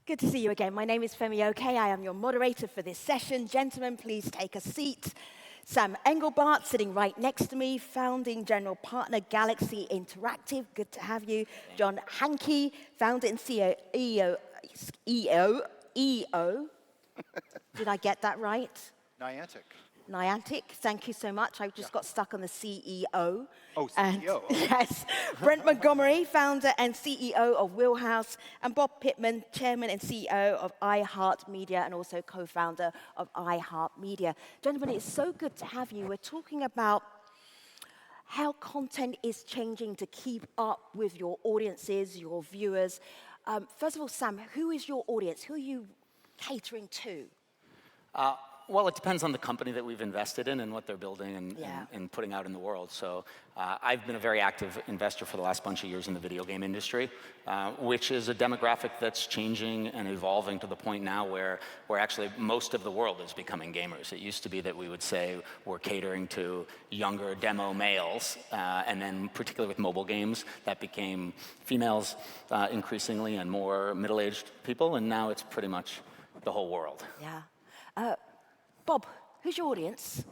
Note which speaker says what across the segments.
Speaker 1: Good to see you again. My name is Femi. I am your moderator for this session. Gentlemen, please take a seat. Sam Englebardt, sitting right next to me, founding general partner, Galaxy Interactive. Good to have you. John Hanke, founder and CEO, Did I get that right? Niantic, thank you so much. I just got stuck on the CEO.
Speaker 2: Oh, CEO.
Speaker 1: And, yes. Brent Montgomery, founder and CEO of Wheelhouse, and Bob Pittman, chairman and CEO of iHeartMedia and also co-founder of iHeartMedia. Gentlemen, it's so good to have you. We're talking about how content is changing to keep up with your audiences, your viewers. First of all, Sam, who is your audience? Who are you catering to?
Speaker 3: Well, it depends on the company that we've invested in and what they're building and putting out in the world. So I've been a very active investor for the last bunch of years in the video game industry, which is a demographic that's changing and evolving to the point now where actually most of the world is becoming gamers. It used to be that we would say we're catering to younger demo males, and then particularly with mobile games, that became females increasingly and more middle-aged people, and now it's pretty much the whole world.
Speaker 1: Yeah. Bob, who's your audience?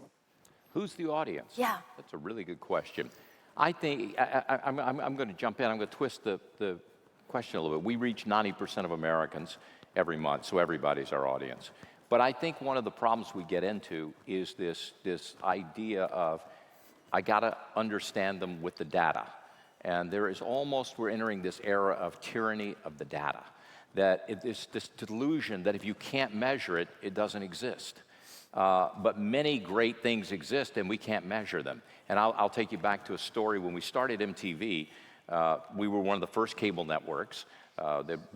Speaker 4: Who's the audience?
Speaker 1: Yeah.
Speaker 4: That's a really good question. I think, I'm going to jump in, I'm going to twist the question a little bit. We reach 90% of Americans every month, so everybody's our audience. But I think one of the problems we get into is this idea of, I got to understand them with the data. And there is almost, we're entering this era of tyranny of the data. That it's this delusion that if you can't measure it, it doesn't exist. But many great things exist and we can't measure them. And I'll take you back to a story. When we started MTV, we were one of the first cable networks,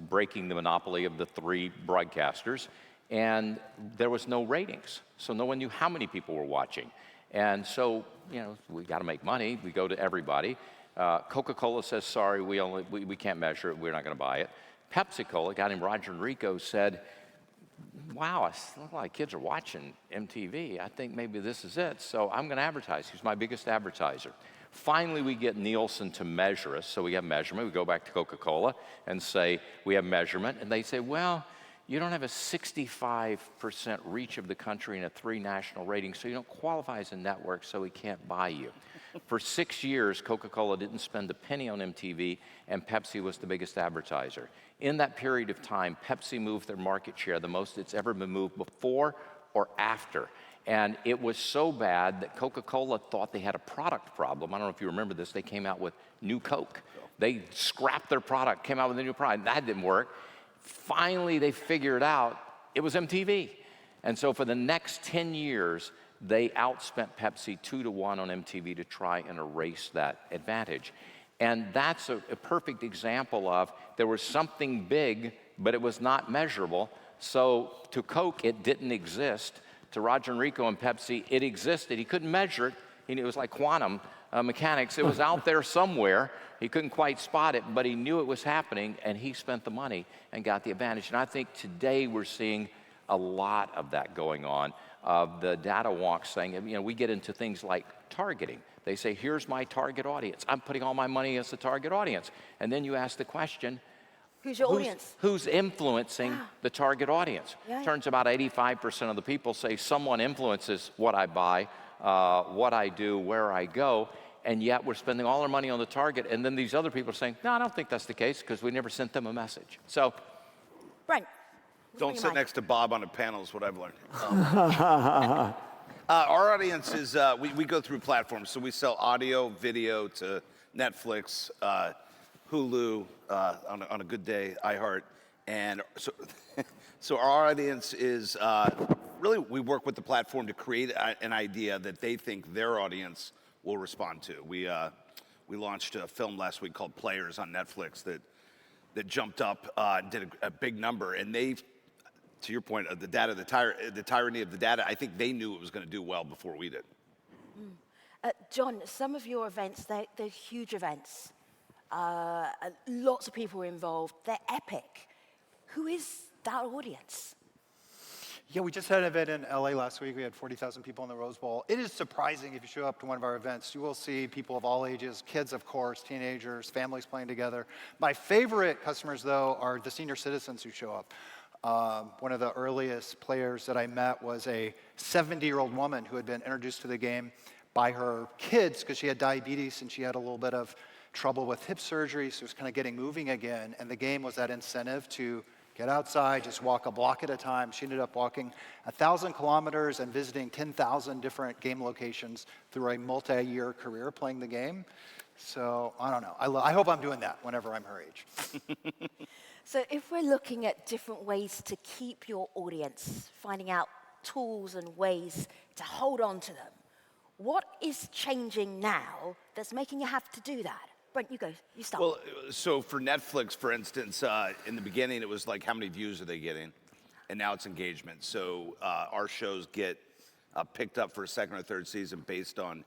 Speaker 4: breaking the monopoly of the 3 broadcasters, and there was no ratings. So no one knew how many people were watching. And so, you know, we got to make money. We go to everybody. Coca-Cola says, sorry, we can't measure it. We're not going to buy it. Pepsi-Cola, a guy named Roger Enrico, said, wow, a lot of kids are watching MTV. I think maybe this is it. So I'm going to advertise. He's my biggest advertiser. Finally, we get Nielsen to measure us. So we have measurement. We go back to Coca-Cola and say, we have measurement. And they say, well, you don't have a 65% reach of the country and a 3 national rating, so you don't qualify as a network, so we can't buy you. For 6 years, Coca-Cola didn't spend a penny on MTV, and Pepsi was the biggest advertiser. In that period of time, Pepsi moved their market share the most it's ever been moved before or after. And it was so bad that Coca-Cola thought they had a product problem. I don't know if you remember this. They came out with new Coke. They scrapped their product, came out with a new product. That didn't work. Finally, they figured out it was MTV. And so for the next 10 years, they outspent Pepsi 2-to-1 on MTV to try and erase that advantage. And that's a perfect example of there was something big, but it was not measurable. So to Coke, it didn't exist. To Roger Enrico and Pepsi, it existed. He couldn't measure it. It was like quantum mechanics. It was out there somewhere. He couldn't quite spot it, but he knew it was happening, and he spent the money and got the advantage. And I think today we're seeing a lot of that going on, of the data wonks saying, you know, we get into things like targeting. They say, here's my target audience. I'm putting all my money as the target audience. And then you ask the question,
Speaker 1: who's your audience?
Speaker 4: Who's influencing the target audience?
Speaker 1: Yeah.
Speaker 4: Turns about 85% of the people say someone influences what I buy, what I do, where I go, and yet we're spending all our money on the target, and then these other people are saying, no, I don't think that's the case, because we never sent them a message. So,
Speaker 1: Brent.
Speaker 2: Don't sit next to Bob on a panel is what I've learned. Our audience is, we go through platforms, so we sell audio, video to Netflix, Hulu, on a good day, iHeart, and so our audience is, really, we work with the platform to create an idea that they think their audience will respond to. We launched a film last week called Players on Netflix that jumped up and did a big number, and they, to your point of the data, the tyranny of the data, I think they knew it was going to do well before we did.
Speaker 1: John, some of your events, they're huge events. Lots of people are involved. They're epic. Who is that audience?
Speaker 5: Yeah, we just had an event in LA last week. We had 40,000 people in the Rose Bowl. It is surprising if you show up to one of our events, you will see people of all ages, kids, of course, teenagers, families playing together. My favorite customers, though, are the senior citizens who show up. One of the earliest players that I met was a 70-year-old woman who had been introduced to the game by her kids because she had diabetes and she had a little bit of trouble with hip surgery, so she was kind of getting moving again. And the game was that incentive to get outside, just walk a block at a time. She ended up walking 1,000 kilometers and visiting 10,000 different game locations through a multi-year career playing the game. So I don't know. I hope I'm doing that whenever I'm her age.
Speaker 1: So if we're looking at different ways to keep your audience, finding out tools and ways to hold on to them, what is changing now that's making you have to do that? Brent, you go. You start.
Speaker 2: Well, so for Netflix, for instance, in the beginning, it was like, how many views are they getting? And now it's engagement. So our shows get picked up for a second or third season based on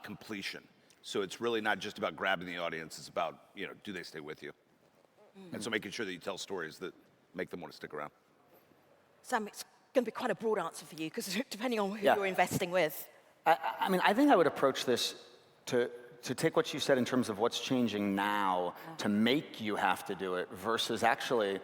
Speaker 2: completion. So it's really not just about grabbing the audience. It's about, do they stay with you? And so making sure that you tell stories that make them want to stick around.
Speaker 1: Sam, it's going to be quite a broad answer for you, because depending on who you're investing with.
Speaker 3: I mean, I think I would approach this to take what you said in terms of what's changing now to make you have to do it versus actually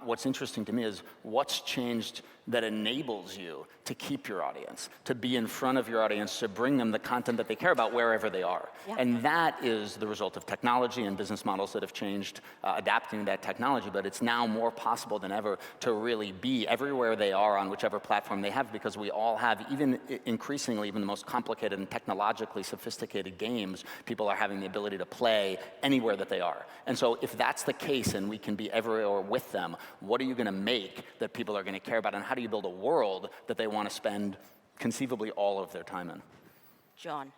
Speaker 3: what's interesting to me is what's changed that enables you to keep your audience, to be in front of your audience, to bring them the content that they care about wherever they are.
Speaker 1: Yeah.
Speaker 3: And that is the result of technology and business models that have changed, adapting that technology. But it's now more possible than ever to really be everywhere they are on whichever platform they have, because we all have, even increasingly, even the most complicated and technologically sophisticated games, people are having the ability to play anywhere that they are. And so if that's the case and we can be everywhere with them, what are you going to make that people are going to care about, and how do you build a world that they want to spend conceivably all of their time in?
Speaker 1: John.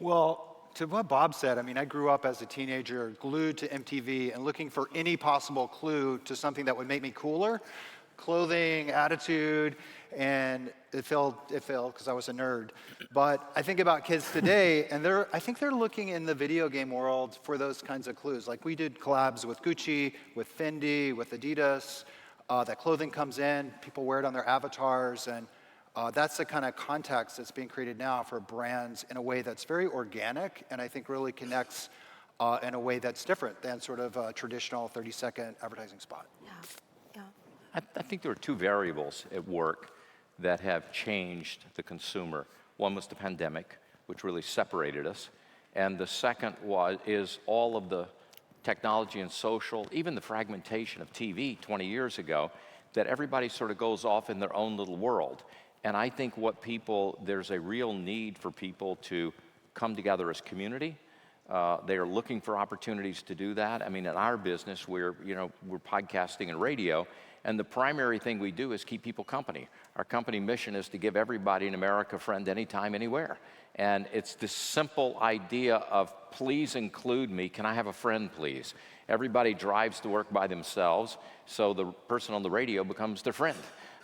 Speaker 5: Well, to what Bob said, I mean, I grew up as a teenager glued to MTV and looking for any possible clue to something that would make me cooler. Clothing, attitude, and it failed because I was a nerd. But I think about kids today, and I think they're looking in the video game world for those kinds of clues. Like we did collabs with Gucci, with Fendi, with Adidas. That clothing comes in, people wear it on their avatars, and that's the kind of context that's being created now for brands in a way that's very organic, and I think really connects in a way that's different than sort of a traditional 30-second advertising spot.
Speaker 1: Yeah. Yeah.
Speaker 4: I think there are two variables at work that have changed the consumer. One was the pandemic, which really separated us, and the second is all of the technology and social, even the fragmentation of TV 20 years ago, that everybody sort of goes off in their own little world. And I think there's a real need for people to come together as community. They are looking for opportunities to do that. I mean, in our business, we're podcasting and radio, and the primary thing we do is keep people company. Our company mission is to give everybody in America a friend anytime, anywhere. And it's this simple idea of, please include me. Can I have a friend, please? Everybody drives to work by themselves, so the person on the radio becomes their friend.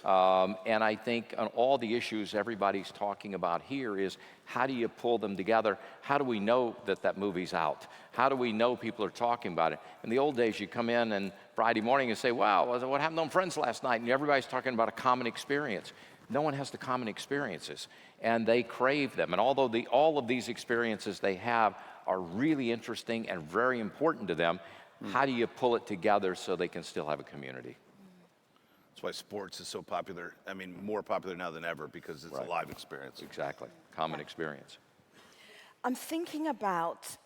Speaker 4: And I think on all the issues everybody's talking about here is, how do you pull them together? How do we know that movie's out? How do we know people are talking about it? In the old days, you come in and Friday morning and say, wow, what happened on Friends last night? And everybody's talking about a common experience. No one has the common experiences, and they crave them. And although all of these experiences they have are really interesting and very important to them, how do you pull it together so they can still have a community?
Speaker 2: That's why sports is so popular. I mean, more popular now than ever, because it's a live experience.
Speaker 4: Exactly. Common experience.
Speaker 1: I'm thinking about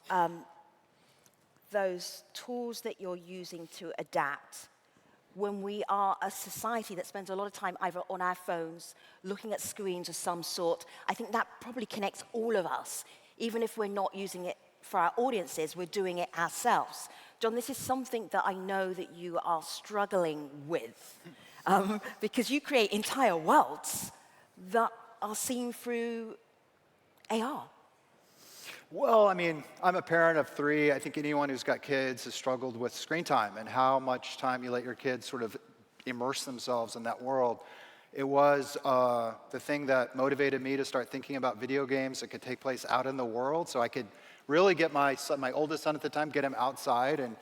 Speaker 1: those tools that you're using to adapt when we are a society that spends a lot of time either on our phones, looking at screens of some sort. I think that probably connects all of us. Even if we're not using it for our audiences, we're doing it ourselves. John, this is something that I know that you are struggling with, because you create entire worlds that are seen through AR.
Speaker 5: Well, I mean, I'm a parent of 3. I think anyone who's got kids has struggled with screen time and how much time you let your kids sort of immerse themselves in that world. It was the thing that motivated me to start thinking about video games that could take place out in the world, so I could really get my oldest son at the time, get him outside and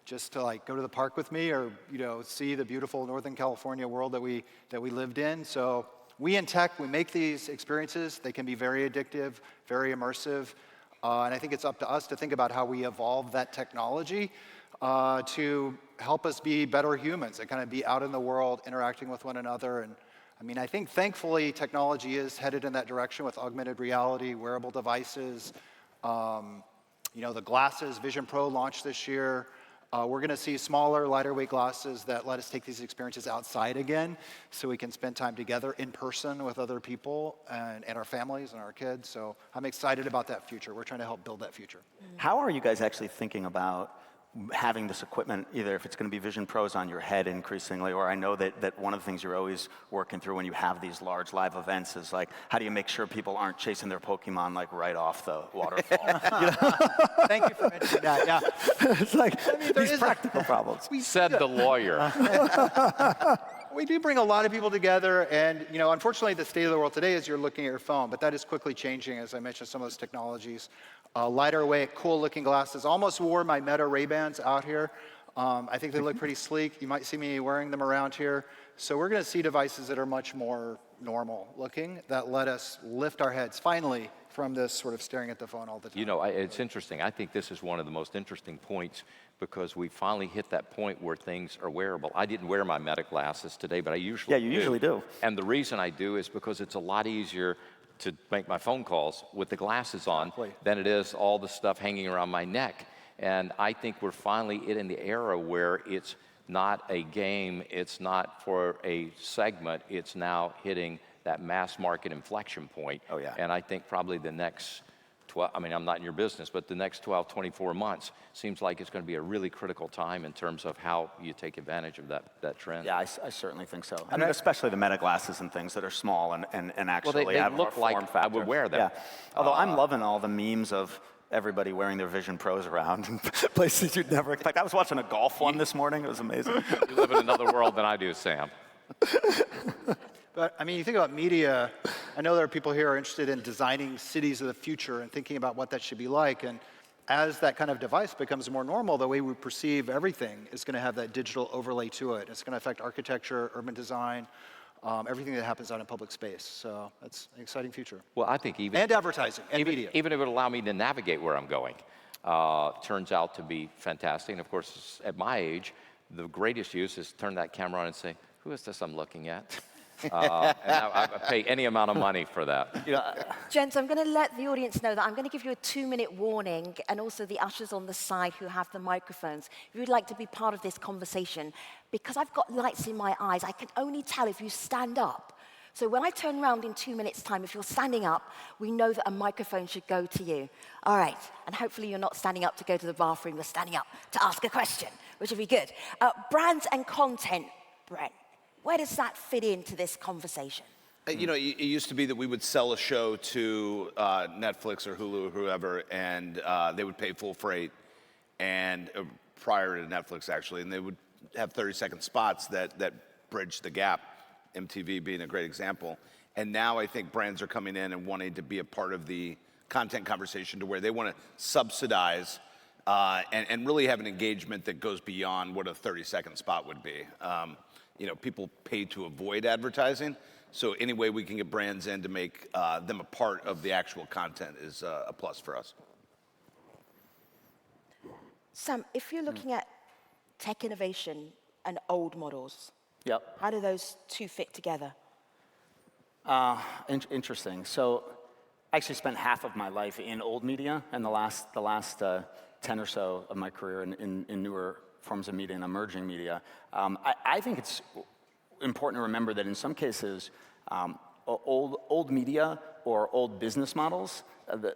Speaker 5: just to like go to the park with me or see the beautiful Northern California world that we lived in. So we in tech, we make these experiences. They can be very addictive, very immersive. And I think it's up to us to think about how we evolve that technology to help us be better humans and kind of be out in the world interacting with one another. And I mean, I think thankfully technology is headed in that direction with augmented reality, wearable devices. The glasses, Vision Pro launched this year. We're going to see smaller, lighter weight glasses that let us take these experiences outside again so we can spend time together in person with other people and our families and our kids. So I'm excited about that future. We're trying to help build that future.
Speaker 6: How are you guys actually thinking about having this equipment, either if it's going to be Vision Pros on your head increasingly, or I know that one of the things you're always working through when you have these large live events is like, how do you make sure people aren't chasing their Pokemon like right off the waterfall?
Speaker 5: Thank you for mentioning that, yeah.
Speaker 6: It's like these practical problems.
Speaker 4: Said the lawyer.
Speaker 5: We do bring a lot of people together, and unfortunately, the state of the world today is you're looking at your phone, but that is quickly changing, as I mentioned, some of those technologies. Lighter weight, cool-looking glasses. Almost wore my Meta Ray-Bans out here. I think they look pretty sleek. You might see me wearing them around here. So we're going to see devices that are much more normal-looking that let us lift our heads, finally, from this sort of staring at the phone all the time.
Speaker 4: It's interesting. I think this is one of the most interesting points because we finally hit that point where things are wearable. I didn't wear my Meta glasses today, but I usually do.
Speaker 6: Yeah, you usually do.
Speaker 4: And the reason I do is because it's a lot easier to make my phone calls with the glasses on than it is all the stuff hanging around my neck. And I think we're finally in the era where it's not a game, it's not for a segment, it's now hitting that mass market inflection point.
Speaker 6: Oh, yeah.
Speaker 4: And I think probably the next 12, I'm not in your business, but the next 12, 24 months seems like it's going to be a really critical time in terms of how you take advantage of that trend.
Speaker 3: Yeah, I certainly think so.
Speaker 6: I mean, especially the Meta glasses and things that are small and actually
Speaker 4: well, they
Speaker 6: have
Speaker 4: look
Speaker 6: more
Speaker 4: like
Speaker 6: form
Speaker 4: I
Speaker 6: factor.
Speaker 4: would wear them.
Speaker 6: Yeah. Although I'm loving all the memes of everybody wearing their Vision Pros around in places you'd never expect. I was watching a golf one this morning. It was amazing.
Speaker 4: You live in another world than I do, Sam.
Speaker 5: But I mean, you think about media, I know there are people here who are interested in designing cities of the future and thinking about what that should be like. And as that kind of device becomes more normal, the way we perceive everything is going to have that digital overlay to it. It's going to affect architecture, urban design, everything that happens out in public space. So that's an exciting future.
Speaker 4: Well, I think even...
Speaker 5: And advertising and media.
Speaker 4: Even if it would allow me to navigate where I'm going, turns out to be fantastic. And of course, at my age, the greatest use is turn that camera on and say, who is this I'm looking at? And I pay any amount of money for that.
Speaker 1: Gents, I'm going to let the audience know that I'm going to give you a 2-minute warning, and also the ushers on the side who have the microphones. If you'd like to be part of this conversation, because I've got lights in my eyes, I can only tell if you stand up. So when I turn around in 2 minutes' time, if you're standing up, we know that a microphone should go to you. All right, and hopefully you're not standing up to go to the bathroom, you're standing up to ask a question, which would be good. Brands and content, Brent. Where does that fit into this conversation?
Speaker 2: It used to be that we would sell a show to Netflix or Hulu or whoever, and they would pay full freight, and prior to Netflix actually, and they would have 30-second spots that bridge the gap. MTV being a great example. And now I think brands are coming in and wanting to be a part of the content conversation to where they want to subsidize and really have an engagement that goes beyond what a 30-second spot would be. People pay to avoid advertising, so any way we can get brands in to make them a part of the actual content is a plus for us.
Speaker 1: Sam, if you're looking at tech innovation and old models,
Speaker 3: Yep.
Speaker 1: how do those two fit together?
Speaker 3: Interesting. So I actually spent half of my life in old media and the last 10 or so of my career in newer forms of media and emerging media. I think it's important to remember that in some cases, old media or old business models,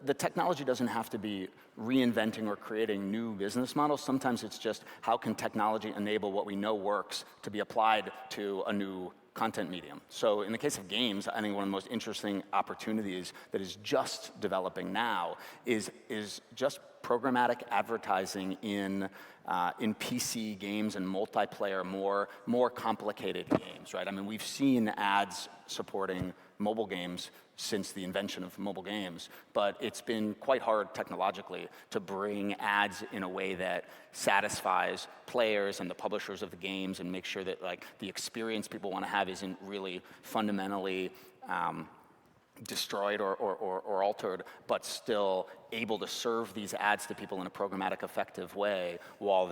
Speaker 3: the technology doesn't have to be reinventing or creating new business models. Sometimes it's just how can technology enable what we know works to be applied to a new content medium. So in the case of games, I think one of the most interesting opportunities that is just developing now is just programmatic advertising in PC games and multiplayer, more complicated games, right? I mean, we've seen ads supporting mobile games since the invention of mobile games, but it's been quite hard technologically to bring ads in a way that satisfies players and the publishers of the games and make sure that like the experience people want to have isn't really fundamentally destroyed or altered, but still able to serve these ads to people in a programmatic, effective way while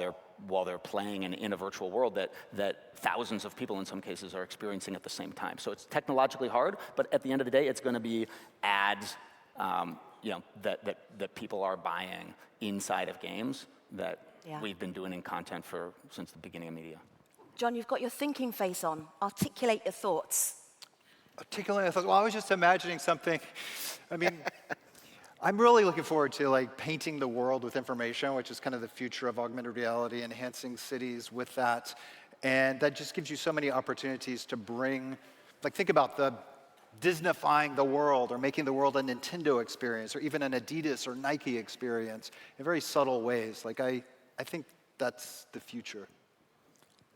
Speaker 3: they're playing in a virtual world that thousands of people in some cases are experiencing at the same time. So it's technologically hard, but at the end of the day, it's going to be ads, that people are buying inside of games that we've been doing in content since the beginning of media.
Speaker 1: John, you've got your thinking face on. Articulate your thoughts.
Speaker 5: Articulate, I thought, well, I was just imagining something. I mean, I'm really looking forward to like painting the world with information, which is kind of the future of augmented reality, enhancing cities with that. And that just gives you so many opportunities to bring, like think about the Disneyfying the world or making the world a Nintendo experience or even an Adidas or Nike experience in very subtle ways. Like I think that's the future.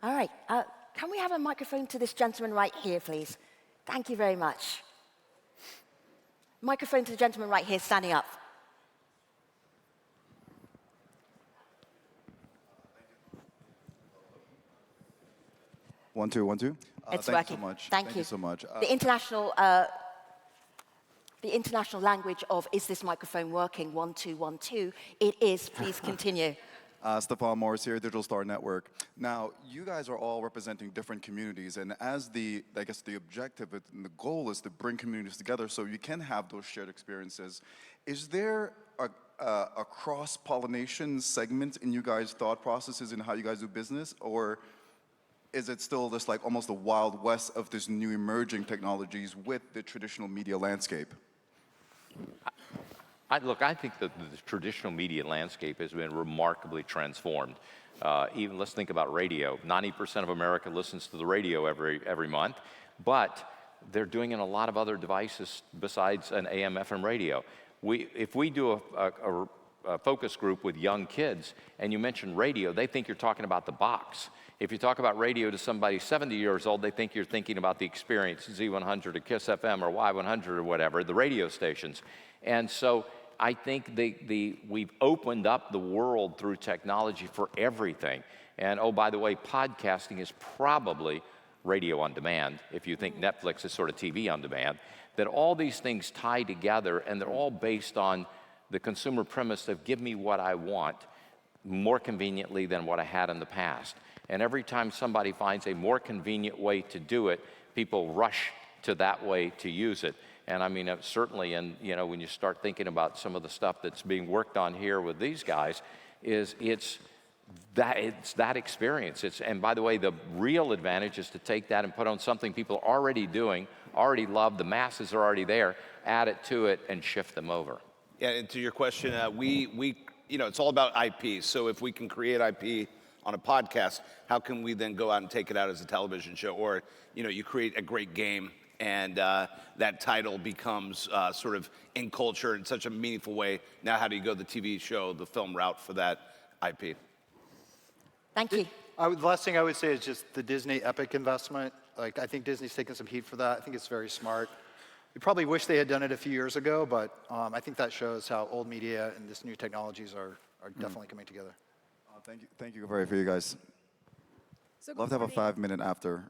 Speaker 1: All right, can we have a microphone to this gentleman right here, please? Thank you very much. Microphone to the gentleman right here, standing up.
Speaker 7: 1 2 1 2.
Speaker 1: It's
Speaker 7: Thank
Speaker 1: working.
Speaker 7: you so much.
Speaker 1: Thank you
Speaker 7: so much.
Speaker 1: The international language of is this microphone working? 1 2 1 2. It is. Please continue.
Speaker 7: Stefan Morris here, Digital Star Network. Now, you guys are all representing different communities, and as the objective and the goal is to bring communities together so you can have those shared experiences. Is there a cross-pollination segment in you guys' thought processes in how you guys do business, or is it still just like almost the wild west of this new emerging technologies with the traditional media landscape?
Speaker 4: Look, I think that the traditional media landscape has been remarkably transformed. Even let's think about radio. 90% of America listens to the radio every month, but they're doing it in a lot of other devices besides an AM/FM radio. If we do a focus group with young kids and you mention radio, they think you're talking about the box. If you talk about radio to somebody 70 years old, they think you're thinking about the experience, Z100 or KISS FM or Y100 or whatever, the radio stations. And so I think we've opened up the world through technology for everything. And oh, by the way, podcasting is probably radio on demand, if you think Netflix is sort of TV on demand, that all these things tie together and they're all based on the consumer premise of give me what I want more conveniently than what I had in the past. And every time somebody finds a more convenient way to do it, people rush to that way to use it. And I mean, certainly, and when you start thinking about some of the stuff that's being worked on here with these guys, it's that experience. And by the way, the real advantage is to take that and put on something people are already doing, already love, the masses are already there, add it to it, and shift them over.
Speaker 2: Yeah, and to your question, it's all about IP. So if we can create IP on a podcast, how can we then go out and take it out as a television show? Or, you create a great game and that title becomes sort of in culture in such a meaningful way. Now, how do you go the TV show, the film route for that IP?
Speaker 1: Thank you.
Speaker 5: The last thing I would say is just the Disney Epic investment. Like, I think Disney's taken some heat for that. I think it's very smart. We probably wish they had done it a few years ago, but I think that shows how old media and this new technologies are definitely coming together.
Speaker 7: Thank you very for you guys.
Speaker 8: So
Speaker 7: Love to have a 5-minute after.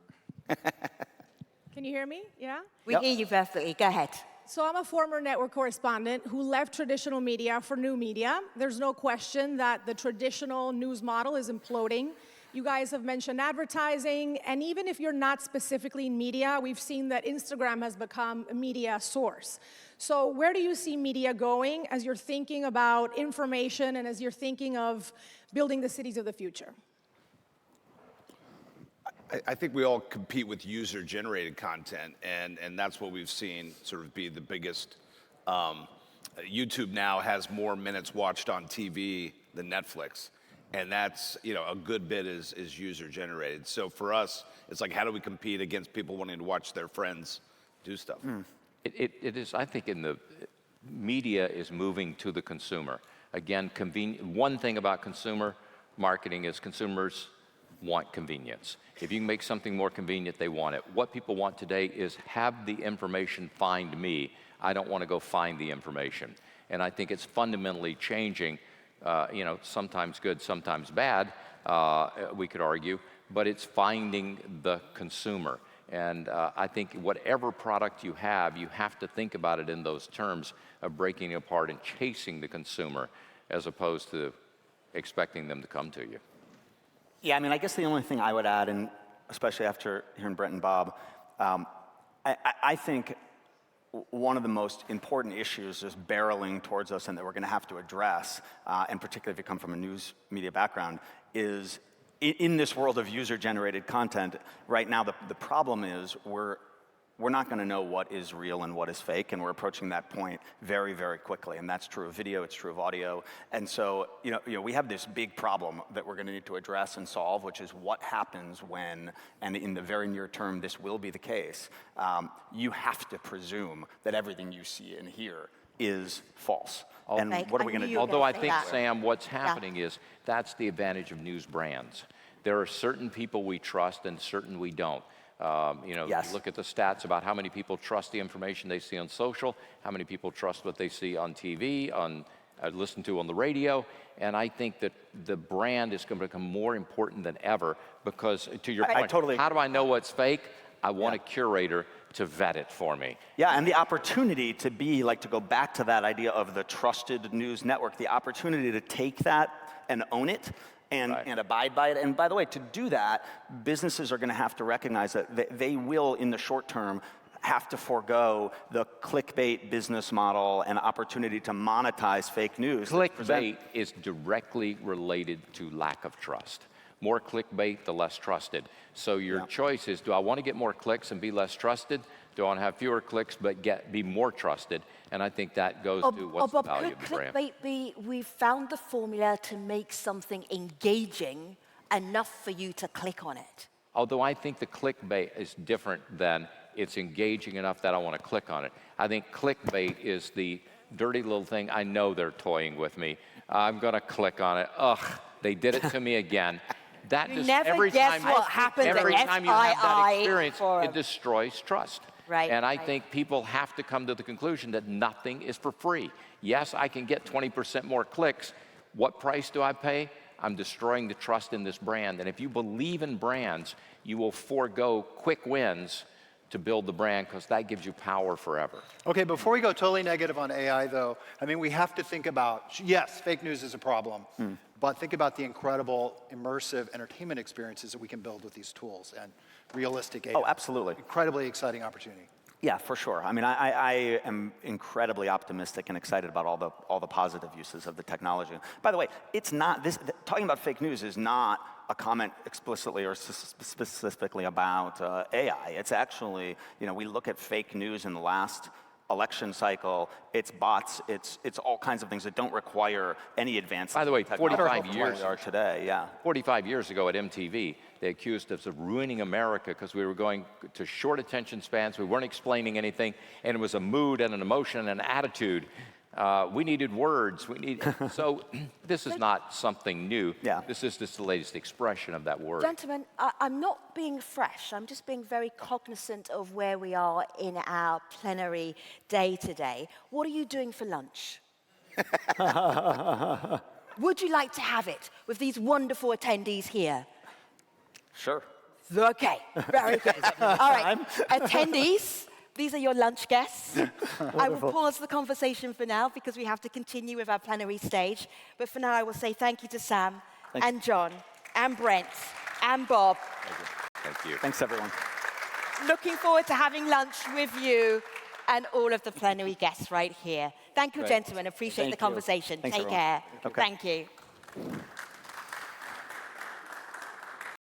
Speaker 8: Can you hear me? Yeah?
Speaker 1: We hear you perfectly. Go ahead.
Speaker 8: So I'm a former network correspondent who left traditional media for new media. There's no question that the traditional news model is imploding. You guys have mentioned advertising, and even if you're not specifically in media, we've seen that Instagram has become a media source. So where do you see media going as you're thinking about information and as you're thinking of building the cities of the future?
Speaker 2: I think we all compete with user-generated content, and that's what we've seen sort of be the biggest. YouTube now has more minutes watched on TV than Netflix, and that's, a good bit is user-generated. So for us, it's like, how do we compete against people wanting to watch their friends do stuff?
Speaker 4: It is, I think, media is moving to the consumer. Again, one thing about consumer marketing is consumers want convenience. If you can make something more convenient, they want it. What people want today is have the information find me. I don't want to go find the information. And I think it's fundamentally changing, sometimes good, sometimes bad, we could argue, but it's finding the consumer. And I think whatever product you have to think about it in those terms of breaking it apart and chasing the consumer as opposed to expecting them to come to you.
Speaker 6: Yeah, I mean, I guess the only thing I would add, and especially after hearing Brent and Bob, I think one of the most important issues is barreling towards us and that we're going to have to address, and particularly if you come from a news media background, is in this world of user-generated content, right now the problem is we're not going to know what is real and what is fake, and we're approaching that point very, very quickly. And that's true of video, it's true of audio. And so, we have this big problem that we're going to need to address and solve, which is what happens when, and in the very near term, this will be the case, you have to presume that everything you see and hear is false. And what are we going to do?
Speaker 4: Although I think, Sam, what's happening is that's the advantage of news brands. There are certain people we trust and certain we don't.
Speaker 6: Yes.
Speaker 4: You look at the stats about how many people trust the information they see on social, how many people trust what they see on TV, listen to on the radio, and I think that the brand is going to become more important than ever because, to your point, how do I know what's fake? I want a curator to vet it for me.
Speaker 6: Yeah, and the opportunity to to go back to that idea of the trusted news network, the opportunity to take that and own it, and abide by it. And by the way, to do that, businesses are going to have to recognize that they will, in the short term, have to forego the clickbait business model and opportunity to monetize fake news.
Speaker 4: Clickbait is directly related to lack of trust. More clickbait, the less trusted. So your choice is, do I want to get more clicks and be less trusted? Do I want to have fewer clicks but be more trusted? And I think that goes to what's the value of the brand.
Speaker 1: Could clickbait be, we found the formula to make something engaging enough for you to click on it?
Speaker 4: Although I think the clickbait is different than it's engaging enough that I want to click on it. I think clickbait is the dirty little thing. I know they're toying with me. I'm going to click on it. Ugh, they did it to me again. That
Speaker 1: you never guess what happens
Speaker 4: every time you have that experience,
Speaker 1: FII
Speaker 4: it destroys trust.
Speaker 1: Right,
Speaker 4: and I think people have to come to the conclusion that nothing is for free. Yes, I can get 20% more clicks. What price do I pay? I'm destroying the trust in this brand. And if you believe in brands, you will forego quick wins to build the brand because that gives you power forever.
Speaker 5: Okay, before we go totally negative on AI, though, I mean, we have to think about, yes, fake news is a problem, but think about the incredible immersive entertainment experiences that we can build with these tools and realistic AI.
Speaker 6: Oh, absolutely.
Speaker 5: Incredibly exciting opportunity.
Speaker 6: Yeah, for sure. I mean, I am incredibly optimistic and excited about all the positive uses of the technology. By the way, it's not talking about fake news is not a comment explicitly or specifically about AI. It's actually, we look at fake news in the last election cycle, it's bots, it's all kinds of things that don't require any advances.
Speaker 4: By the way, 45 years
Speaker 6: are today, yeah.
Speaker 4: 45 years ago at MTV, they accused us of ruining America because we were going to short attention spans, we weren't explaining anything, and it was a mood and an emotion and an attitude. We needed words. So this is not something new.
Speaker 6: Yeah.
Speaker 4: This is just the latest expression of that word.
Speaker 1: Gentlemen, I'm not being fresh. I'm just being very cognizant of where we are in our plenary day today. What are you doing for lunch? Would you like to have it with these wonderful attendees here?
Speaker 6: Sure.
Speaker 1: Okay, very good. All right, attendees. These are your lunch guests. I will pause the conversation for now because we have to continue with our plenary stage. But for now, I will say thank you to Sam and John and Brent and Bob.
Speaker 4: Thank you.
Speaker 6: Thanks, everyone.
Speaker 1: Looking forward to having lunch with you and all of the plenary guests right here. Thank you, gentlemen. Appreciate the conversation.
Speaker 6: Thanks,
Speaker 1: Take
Speaker 6: everyone.
Speaker 1: care.
Speaker 6: Okay.
Speaker 1: Thank you.